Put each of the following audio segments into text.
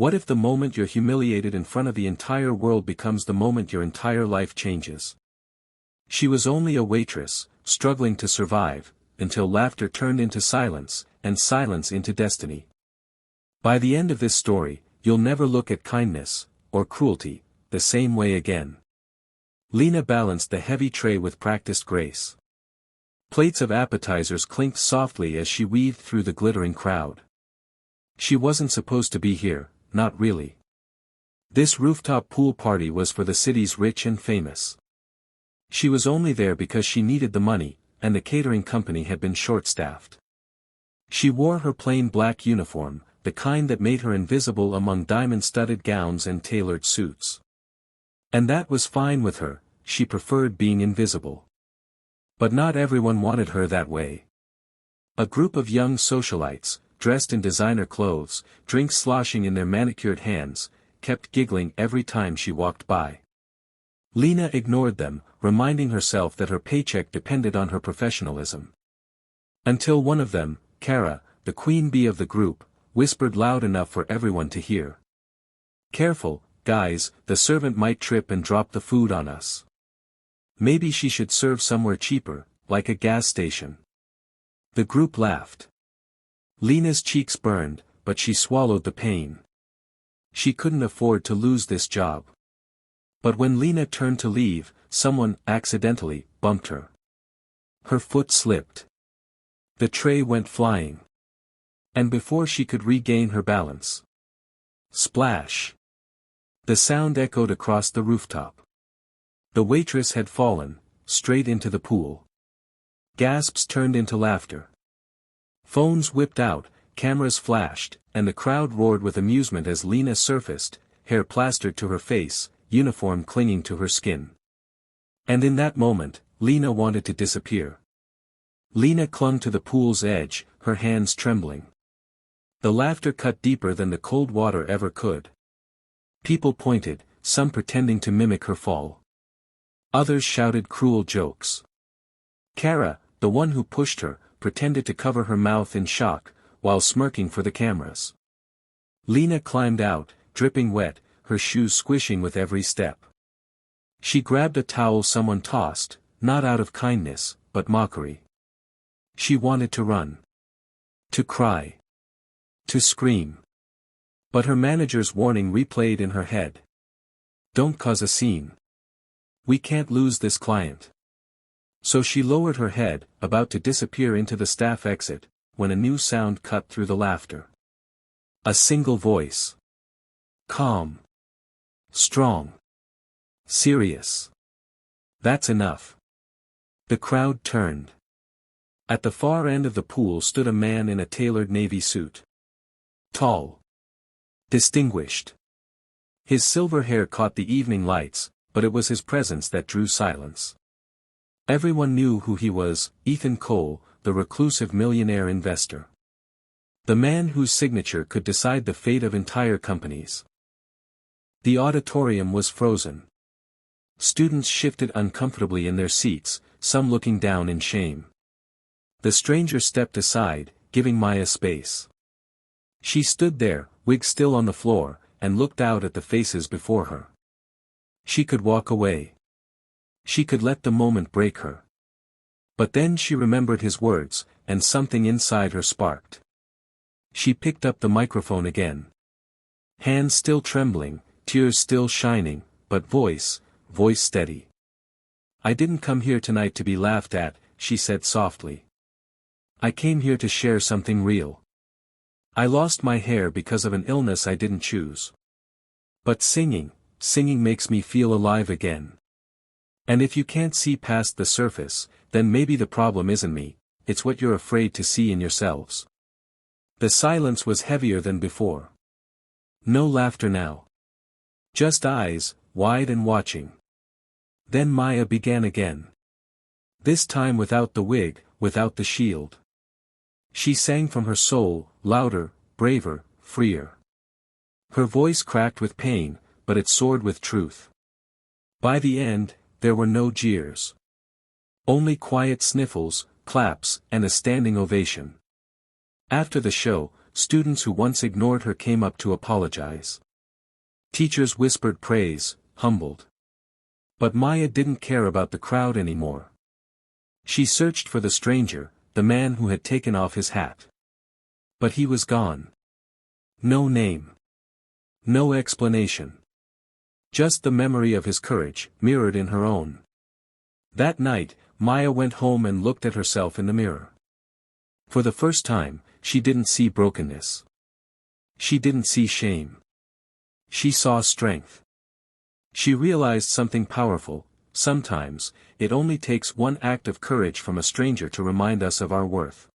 What if the moment you're humiliated in front of the entire world becomes the moment your entire life changes? She was only a waitress, struggling to survive, until laughter turned into silence, and silence into destiny. By the end of this story, you'll never look at kindness, or cruelty, the same way again. Lena balanced the heavy tray with practiced grace. Plates of appetizers clinked softly as she weaved through the glittering crowd. She wasn't supposed to be here, not really. This rooftop pool party was for the city's rich and famous. She was only there because she needed the money, and the catering company had been short-staffed. She wore her plain black uniform, the kind that made her invisible among diamond-studded gowns and tailored suits. And that was fine with her, she preferred being invisible. But not everyone wanted her that way. A group of young socialites, dressed in designer clothes, drinks sloshing in their manicured hands, kept giggling every time she walked by. Lena ignored them, reminding herself that her paycheck depended on her professionalism. Until one of them, Kara, the queen bee of the group, whispered loud enough for everyone to hear. "Careful, guys, the servant might trip and drop the food on us. Maybe she should serve somewhere cheaper, like a gas station." The group laughed. Lena's cheeks burned, but she swallowed the pain. She couldn't afford to lose this job. But when Lena turned to leave, someone, accidentally, bumped her. Her foot slipped. The tray went flying. And before she could regain her balance. Splash! The sound echoed across the rooftop. The waitress had fallen, straight into the pool. Gasps turned into laughter. Phones whipped out, cameras flashed, and the crowd roared with amusement as Lena surfaced, hair plastered to her face, uniform clinging to her skin. And in that moment, Lena wanted to disappear. Lena clung to the pool's edge, her hands trembling. The laughter cut deeper than the cold water ever could. People pointed, some pretending to mimic her fall. Others shouted cruel jokes. Kara, the one who pushed her, pretended to cover her mouth in shock, while smirking for the cameras. Lena climbed out, dripping wet, her shoes squishing with every step. She grabbed a towel someone tossed, not out of kindness, but mockery. She wanted to run. To cry. To scream. But her manager's warning replayed in her head. "Don't cause a scene. We can't lose this client." So she lowered her head, about to disappear into the staff exit, when a new sound cut through the laughter. A single voice. Calm. Strong. Serious. "That's enough." The crowd turned. At the far end of the pool stood a man in a tailored navy suit. Tall. Distinguished. His silver hair caught the evening lights, but it was his presence that drew silence. Everyone knew who he was, Ethan Cole, the reclusive millionaire investor. The man whose signature could decide the fate of entire companies. The auditorium was frozen. Students shifted uncomfortably in their seats, some looking down in shame. The stranger stepped aside, giving Maya space. She stood there, wig still on the floor, and looked out at the faces before her. She could walk away. She could let the moment break her. But then she remembered his words, and something inside her sparked. She picked up the microphone again. Hands still trembling, tears still shining, but voice steady. "I didn't come here tonight to be laughed at," she said softly. "I came here to share something real. I lost my hair because of an illness I didn't choose. But singing makes me feel alive again. And if you can't see past the surface, then maybe the problem isn't me, it's what you're afraid to see in yourselves." The silence was heavier than before. No laughter now. Just eyes, wide and watching. Then Maya began again. This time without the wig, without the shield. She sang from her soul, louder, braver, freer. Her voice cracked with pain, but it soared with truth. By the end, there were no jeers. Only quiet sniffles, claps, and a standing ovation. After the show, students who once ignored her came up to apologize. Teachers whispered praise, humbled. But Maya didn't care about the crowd anymore. She searched for the stranger, the man who had taken off his hat. But he was gone. No name. No explanation. Just the memory of his courage, mirrored in her own. That night, Maya went home and looked at herself in the mirror. For the first time, she didn't see brokenness. She didn't see shame. She saw strength. She realized something powerful: sometimes, it only takes one act of courage from a stranger to remind us of our worth.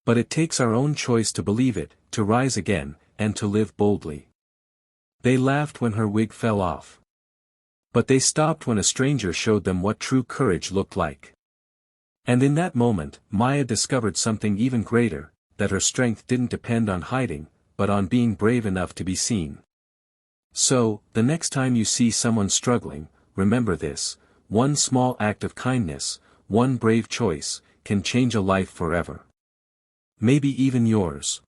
But it takes our own choice to believe it, to rise again, and to live boldly. They laughed when her wig fell off. But they stopped when a stranger showed them what true courage looked like. And in that moment, Maya discovered something even greater, that her strength didn't depend on hiding, but on being brave enough to be seen. So, the next time you see someone struggling, remember this: one small act of kindness, one brave choice, can change a life forever. Maybe even yours.